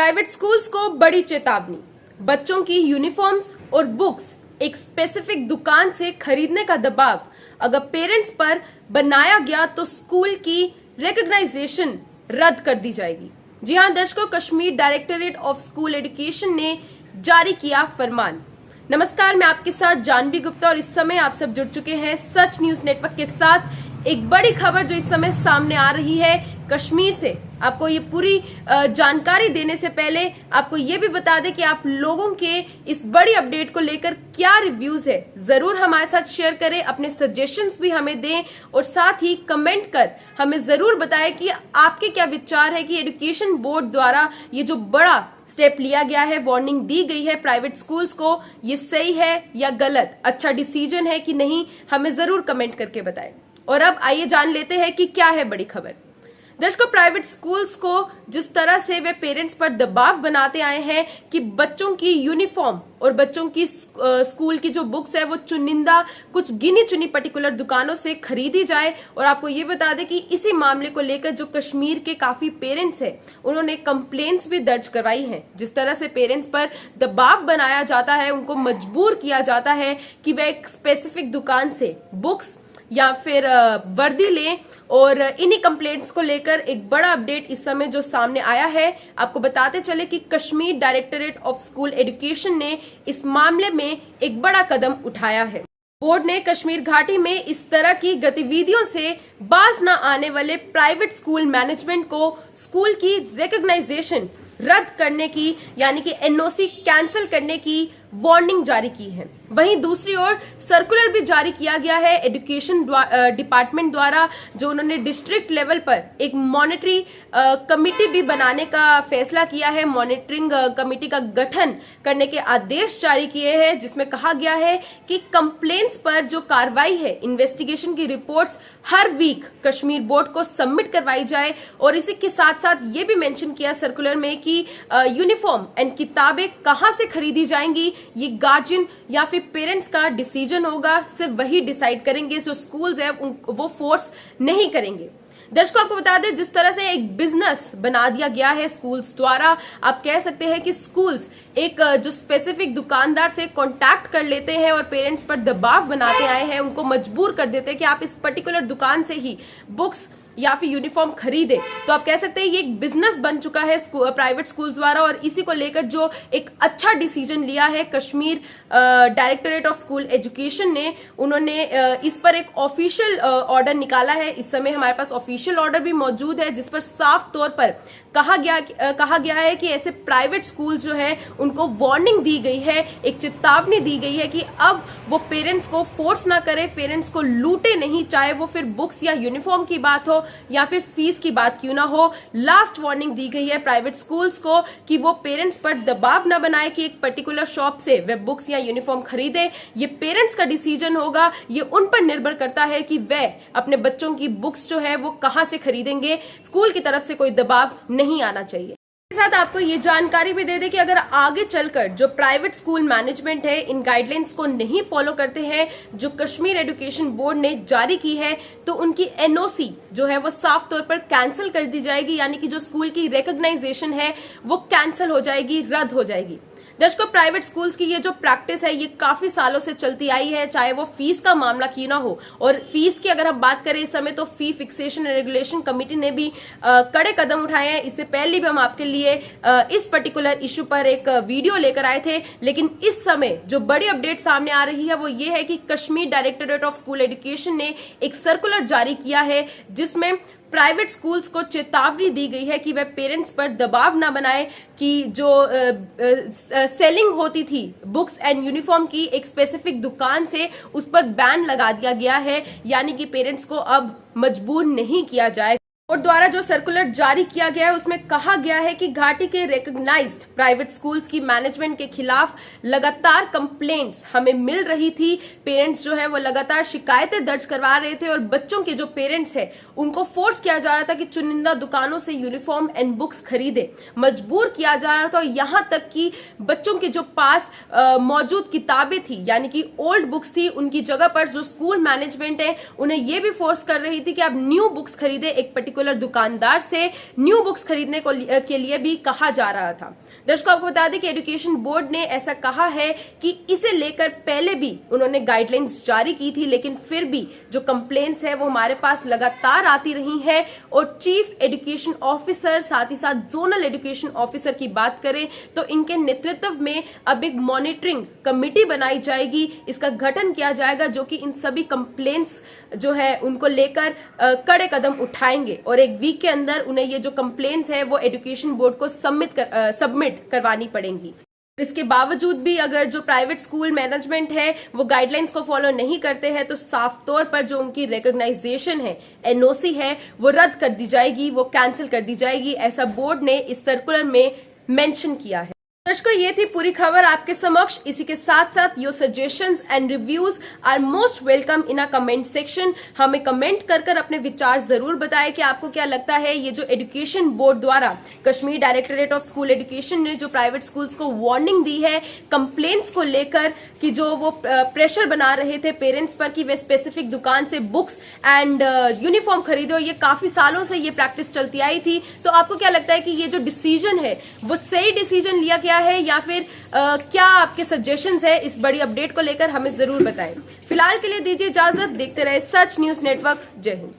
Private schools को बड़ी चेतावनी। बच्चों की यूनिफॉर्म्स और बुक्स एक स्पेसिफिक दुकान से खरीदने का दबाव अगर पेरेंट्स पर बनाया गया तो स्कूल की रिकॉग्नाइजेशन रद्द कर दी जाएगी। जी हां दर्शकों, Kashmir directorate of school education ने जारी किया फरमान। नमस्कार, मैं आपके साथ जानवी गुप्ता और इस समय आप सब जुड़ चुके हैं सच न्यूज नेटवर्क के साथ। एक बड़ी खबर जो इस समय सामने आ रही है कश्मीर से। आपको ये पूरी जानकारी देने से पहले आपको ये भी बता दें कि आप लोगों के इस बड़ी अपडेट को लेकर क्या रिव्यूज है, जरूर हमारे साथ शेयर करें, अपने सजेशंस भी हमें दें और साथ ही कमेंट कर हमें जरूर बताएं कि आपके क्या विचार है कि एजुकेशन बोर्ड द्वारा ये जो बड़ा स्टेप लिया गया है, वार्निंग दी गई है प्राइवेट स्कूल्स को, ये सही है या गलत, अच्छा डिसीजन है कि नहीं, हमें जरूर कमेंट करके बताएं। और अब आइए जान लेते हैं कि क्या है बड़ी खबर। दर्शकों, प्राइवेट स्कूल्स को जिस तरह से वे पेरेंट्स पर दबाव बनाते आए हैं कि बच्चों की यूनिफॉर्म और बच्चों की स्कूल की जो बुक्स है वो चुनिंदा कुछ गिनी चुनी पर्टिकुलर दुकानों से खरीदी जाए। और आपको ये बता दें कि इसी मामले को लेकर जो कश्मीर के काफी पेरेंट्स हैं उन्होंने कंप्लेंट्स भी दर्ज करवाई हैं। जिस तरह से पेरेंट्स पर दबाव बनाया जाता है, उनको मजबूर किया जाता है कि वे एक स्पेसिफिक दुकान से बुक्स या फिर वर्दी लें। और इन्हीं कंप्लेंट्स को लेकर एक बड़ा अपडेट इस समय जो सामने आया है, आपको बताते चले कि Kashmir directorate of school education ने इस मामले में एक बड़ा कदम उठाया है। बोर्ड ने कश्मीर घाटी में इस तरह की गतिविधियों से बाज न आने वाले प्राइवेट स्कूल मैनेजमेंट को स्कूल की रिकॉग्नाइजेशन रद्द करने की यानी कि एनओसी कैंसिल करने की वार्निंग जारी की है। वहीं दूसरी ओर सर्कुलर भी जारी किया गया है एजुकेशन डिपार्टमेंट द्वारा, जो उन्होंने डिस्ट्रिक्ट लेवल पर एक मॉनिटरी कमिटी भी बनाने का फैसला किया है। मॉनिटरिंग कमिटी का गठन करने के आदेश जारी किए हैं, जिसमें कहा गया है कि कंप्लेंट्स पर जो कार्रवाई है, इन्वेस्टिगेशन की रिपोर्ट्स हर वीक कश्मीर बोर्ड को सबमिट करवाई जाए। और इसी के साथ साथ ये भी मेंशन किया सर्कुलर में कि यूनिफॉर्म एंड किताबें कहां से खरीदी जाएंगी ये गार्जियन या फिर पेरेंट्स का डिसीजन होगा, सिर्फ वही डिसाइड करेंगे, जो स्कूल्स है वो फोर्स नहीं करेंगे। दर्शकों, आपको बता दें जिस तरह से एक बिजनेस बना दिया गया है स्कूल्स द्वारा, आप कह सकते हैं कि स्कूल्स एक जो स्पेसिफिक दुकानदार से कांटेक्ट कर लेते हैं और पेरेंट्स पर दबाव बनाते आए हैं, उनको मजबूर कर देते हैं कि आप इस पर्टिकुलर दुकान से ही बुक्स या फिर यूनिफॉर्म खरीदे। तो आप कह सकते हैं ये एक बिजनेस बन चुका है प्राइवेट स्कूल्स द्वारा। और इसी को लेकर जो एक अच्छा डिसीजन लिया है Kashmir directorate of school education ने, उन्होंने इस पर एक ऑफिशियल ऑर्डर निकाला है। इस समय हमारे पास ऑफिशियल ऑर्डर भी मौजूद है, जिस पर साफ तौर पर कहा गया है कि ऐसे प्राइवेट स्कूल जो है उनको वार्निंग दी गई है, एक चेतावनी दी गई है कि अब वो पेरेंट्स को फोर्स ना करे, पेरेंट्स को लूटे नहीं, चाहे वो फिर बुक्स या यूनिफॉर्म की बात हो या फिर फीस की बात क्यों ना हो। लास्ट वार्निंग दी गई है प्राइवेट स्कूल्स को कि वो पेरेंट्स पर दबाव ना बनाए कि एक पर्टिकुलर शॉप से वे बुक्स या यूनिफॉर्म खरीदे। ये पेरेंट्स का डिसीजन होगा, ये उन पर निर्भर करता है कि वे अपने बच्चों की बुक्स जो है वो कहां से खरीदेंगे। स्कूल की तरफ से कोई दबाव नहीं आना चाहिए। साथ आपको ये जानकारी भी दे दें कि अगर आगे चलकर जो प्राइवेट स्कूल मैनेजमेंट है इन गाइडलाइंस को नहीं फॉलो करते हैं जो कश्मीर एजुकेशन बोर्ड ने जारी की है, तो उनकी एनओसी जो है वो साफ तौर पर कैंसिल कर दी जाएगी, यानी कि जो स्कूल की रिकॉग्नाइजेशन है वो कैंसिल हो जाएगी, रद्द हो जाएगी। दर्शकों, प्राइवेट स्कूल्स की ये जो प्रैक्टिस है ये काफी सालों से चलती आई है, चाहे वो फीस का मामला क्यों ना हो। और फीस की अगर हम बात करें इस समय, तो फी फिक्सेशन एंड रेगुलेशन कमेटी ने भी कड़े कदम उठाए हैं। इससे पहले भी हम आपके लिए इस पर्टिकुलर इश्यू पर एक वीडियो लेकर आए थे, लेकिन इस समय जो बड़ी अपडेट सामने आ रही है वो ये है कि Kashmir directorate of school education ने एक सर्कुलर जारी किया है, जिसमें प्राइवेट स्कूल्स को चेतावनी दी गई है कि वे पेरेंट्स पर दबाव ना बनाए कि जो सेलिंग होती थी बुक्स एंड यूनिफॉर्म की एक स्पेसिफिक दुकान से, उस पर बैन लगा दिया गया है, यानी कि पेरेंट्स को अब मजबूर नहीं किया जाए। और द्वारा जो सर्कुलर जारी किया गया है उसमें कहा गया है कि घाटी के रिकॉग्नाइज्ड प्राइवेट स्कूल्स की मैनेजमेंट के खिलाफ लगातार कंप्लेंट्स हमें मिल रही थी। पेरेंट्स जो है वो लगातार शिकायतें दर्ज करवा रहे थे और बच्चों के जो पेरेंट्स हैं उनको फोर्स किया जा रहा था कि चुनिंदा दुकानों से यूनिफॉर्म एंड बुक्स खरीदे, मजबूर किया जा रहा था। यहाँ तक कि बच्चों के जो पास मौजूद किताबें थी यानी कि ओल्ड बुक्स थी, उनकी जगह पर जो स्कूल मैनेजमेंट है उन्हें ये भी फोर्स कर रही थी कि आप न्यू बुक्स खरीदे एक पर्टिकुलर पर्टिकुलर दुकानदार से न्यू बुक्स खरीदने के लिए भी कहा जा रहा था। दर्शकों, आपको बता दें कि एजुकेशन बोर्ड ने ऐसा कहा है कि इसे लेकर पहले भी उन्होंने गाइडलाइंस जारी की थी, लेकिन फिर भी जो कंप्लेंट्स है वो हमारे पास लगातार आती रही है। और चीफ एजुकेशन ऑफिसर, साथ ही साथ जोनल एजुकेशन ऑफिसर की बात करें तो इनके नेतृत्व में अब एक मॉनिटरिंग कमेटी बनाई जाएगी, इसका गठन किया जाएगा, जो कि इन सभी कंप्लेंट्स जो है उनको लेकर कड़े कदम उठाएंगे और एक वीक के अंदर उन्हें ये जो कंप्लेंट्स है वो एजुकेशन बोर्ड को सबमिट करवानी पड़ेंगी। इसके बावजूद भी अगर जो प्राइवेट स्कूल मैनेजमेंट है वो गाइडलाइंस को फॉलो नहीं करते हैं तो साफ तौर पर जो उनकी रिकॉग्नाइजेशन है, एनओसी है, वो रद्द कर दी जाएगी, वो कैंसिल कर दी जाएगी, ऐसा बोर्ड ने इस सर्कुलर में मेंशन किया है। दर्शकों, ये थी पूरी खबर आपके समक्ष। इसी के साथ साथ your suggestions and reviews are most welcome in a comment section. हमें कमेंट कर अपने विचार जरूर बताएं कि आपको क्या लगता है ये जो एजुकेशन बोर्ड द्वारा Kashmir directorate of school education ने जो प्राइवेट स्कूल्स को वार्निंग दी है कंप्लेंट्स को लेकर कि जो वो प्रेशर बना रहे थे पेरेंट्स पर कि वे स्पेसिफिक दुकान से बुक्स एंड यूनिफॉर्म खरीदो, ये काफी सालों से ये प्रैक्टिस चलती आई थी। तो आपको क्या लगता है कि ये जो डिसीजन है वो सही डिसीजन लिया गया है या फिर क्या आपके सजेशंस है इस बड़ी अपडेट को लेकर, हमें जरूर बताएं। फिलहाल के लिए दीजिए इजाजत, देखते रहे सच न्यूज नेटवर्क। जय हिंद।